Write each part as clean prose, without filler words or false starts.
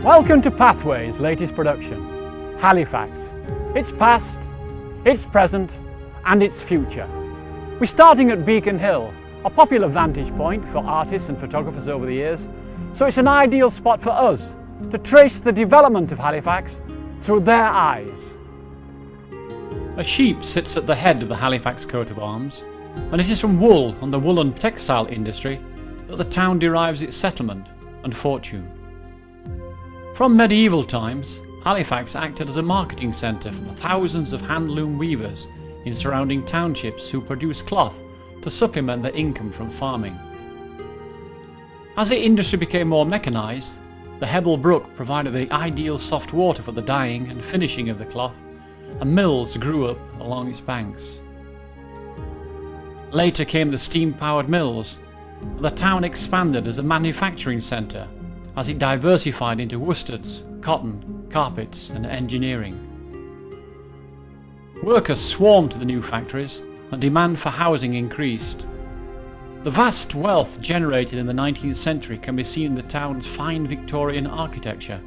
Welcome to Pathways' latest production, Halifax. Its past, its present and its future. We're starting at Beacon Hill, a popular vantage point for artists and photographers over the years, so it's an ideal spot for us to trace the development of Halifax through their eyes. A sheep sits at the head of the Halifax coat of arms, and it is from wool and the woolen textile industry that the town derives its settlement and fortune. From medieval times, Halifax acted as a marketing centre for the thousands of hand-loom weavers in surrounding townships who produced cloth to supplement their income from farming. As the industry became more mechanised, the Hebble Brook provided the ideal soft water for the dyeing and finishing of the cloth, and mills grew up along its banks. Later came the steam-powered mills, and the town expanded as a manufacturing centre as it diversified into worsteds, cotton, carpets and engineering. Workers swarmed to the new factories and demand for housing increased. The vast wealth generated in the 19th century can be seen in the town's fine Victorian architecture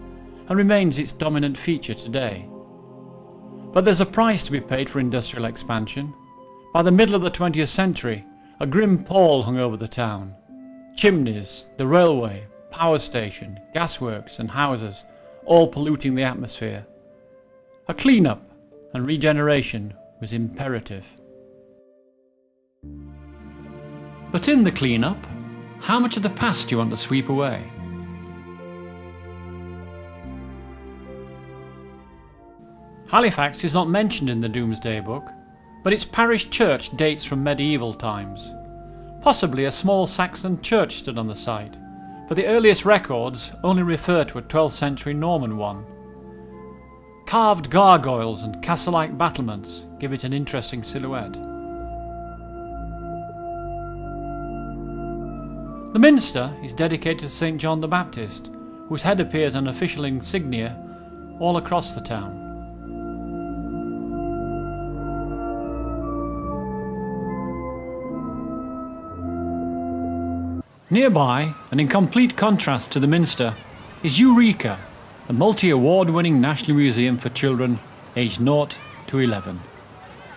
and remains its dominant feature today. But there's a price to be paid for industrial expansion. By the middle of the 20th century, a grim pall hung over the town. Chimneys, the railway, power station, gasworks and houses, all polluting the atmosphere. A clean-up and regeneration was imperative. But in the clean-up, how much of the past do you want to sweep away? Halifax is not mentioned in the Domesday Book, but its parish church dates from medieval times. Possibly a small Saxon church stood on the site, but the earliest records only refer to a 12th century Norman one. Carved gargoyles and castle-like battlements give it an interesting silhouette. The minster is dedicated to St. John the Baptist, whose head appears on official insignia all across the town. Nearby, and in complete contrast to the minster, is Eureka, the multi-award-winning National Museum for children aged 0 to 11.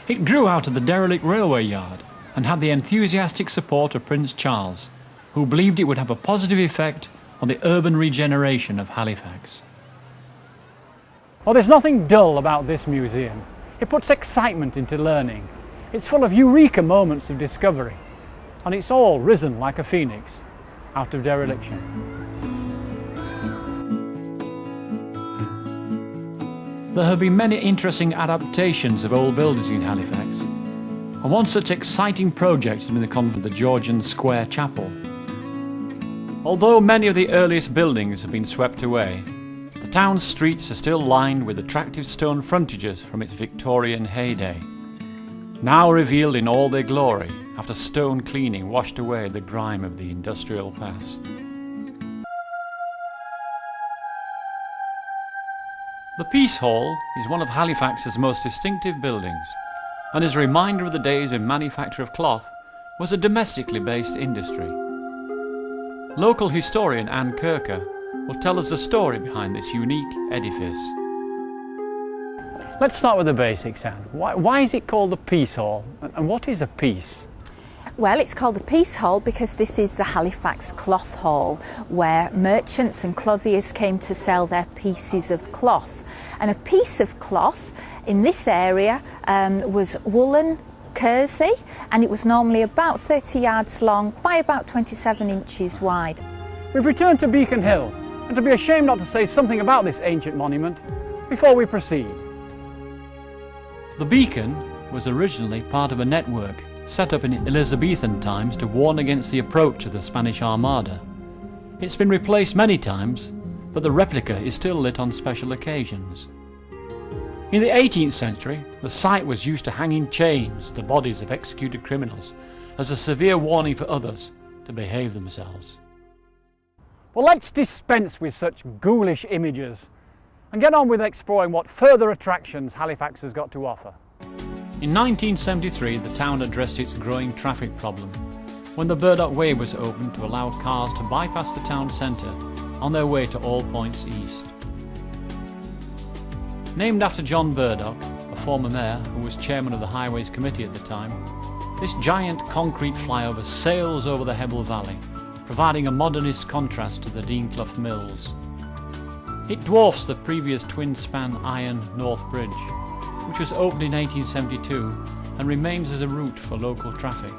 It grew out of the derelict railway yard and had the enthusiastic support of Prince Charles, who believed it would have a positive effect on the urban regeneration of Halifax. Well, there's nothing dull about this museum. It puts excitement into learning. It's full of eureka moments of discovery, and it's all risen like a phoenix out of dereliction. There have been many interesting adaptations of old buildings in Halifax, and one such exciting project has been the convent of the Georgian Square Chapel. Although many of the earliest buildings have been swept away, the town's streets are still lined with attractive stone frontages from its Victorian heyday, now revealed in all their glory after stone cleaning washed away the grime of the industrial past. The Peace Hall is one of Halifax's most distinctive buildings, and is a reminder of the days when manufacture of cloth was a domestically based industry. Local historian Anne Kirker will tell us the story behind this unique edifice. Let's start with the basics, Anne. Why is it called the Peace Hall, and what is a piece? Well, it's called a Peace Hall because this is the Halifax Cloth Hall, where merchants and clothiers came to sell their pieces of cloth. And a piece of cloth in this area was woolen kersey, and it was normally about 30 yards long by about 27 inches wide. We've returned to Beacon Hill, and to be ashamed not to say something about this ancient monument before we proceed. The beacon was originally part of a network set up in Elizabethan times to warn against the approach of the Spanish Armada. It's been replaced many times, but the replica is still lit on special occasions. In the 18th century, the site was used to hang in chains the bodies of executed criminals as a severe warning for others to behave themselves. Well, let's dispense with such ghoulish images and get on with exploring what further attractions Halifax has got to offer. In 1973, the town addressed its growing traffic problem when the Burdock Way was opened to allow cars to bypass the town centre on their way to all points east. Named after John Burdock, a former mayor who was chairman of the Highways Committee at the time, this giant concrete flyover sails over the Hebble Valley, providing a modernist contrast to the Deanclough Mills. It dwarfs the previous twin-span iron North Bridge, which was opened in 1872 and remains as a route for local traffic.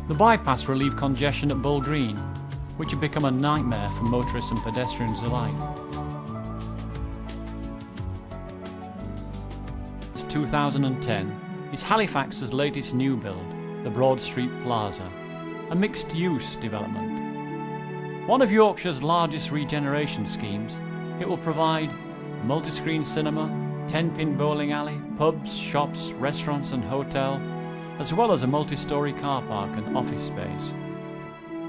The bypass relieved congestion at Bull Green, which had become a nightmare for motorists and pedestrians alike. Since 2010 is Halifax's latest new build, the Broad Street Plaza, a mixed-use development. One of Yorkshire's largest regeneration schemes, it will provide a multi-screen cinema, 10-pin bowling alley, pubs, shops, restaurants and hotel, as well as a multi-storey car park and office space.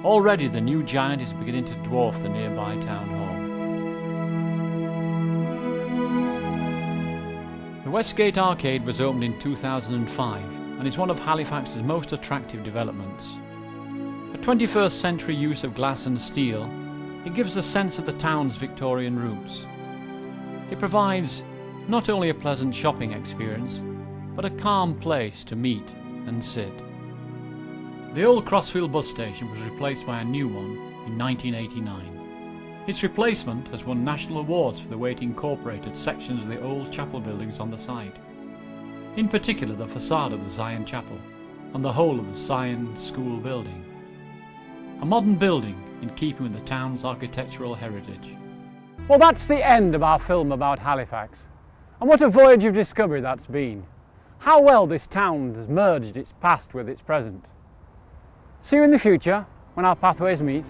Already the new giant is beginning to dwarf the nearby town hall. The Westgate Arcade was opened in 2005 and is one of Halifax's most attractive developments. A 21st century use of glass and steel, it gives a sense of the town's Victorian roots. It provides not only a pleasant shopping experience, but a calm place to meet and sit. The old Crossfield bus station was replaced by a new one in 1989. Its replacement has won national awards for the way it incorporated sections of the old chapel buildings on the site. In particular the facade of the Zion Chapel and the whole of the Zion School building. A modern building in keeping with the town's architectural heritage. Well, that's the end of our film about Halifax. And what a voyage of discovery that's been. How well this town has merged its past with its present. See you in the future when our pathways meet.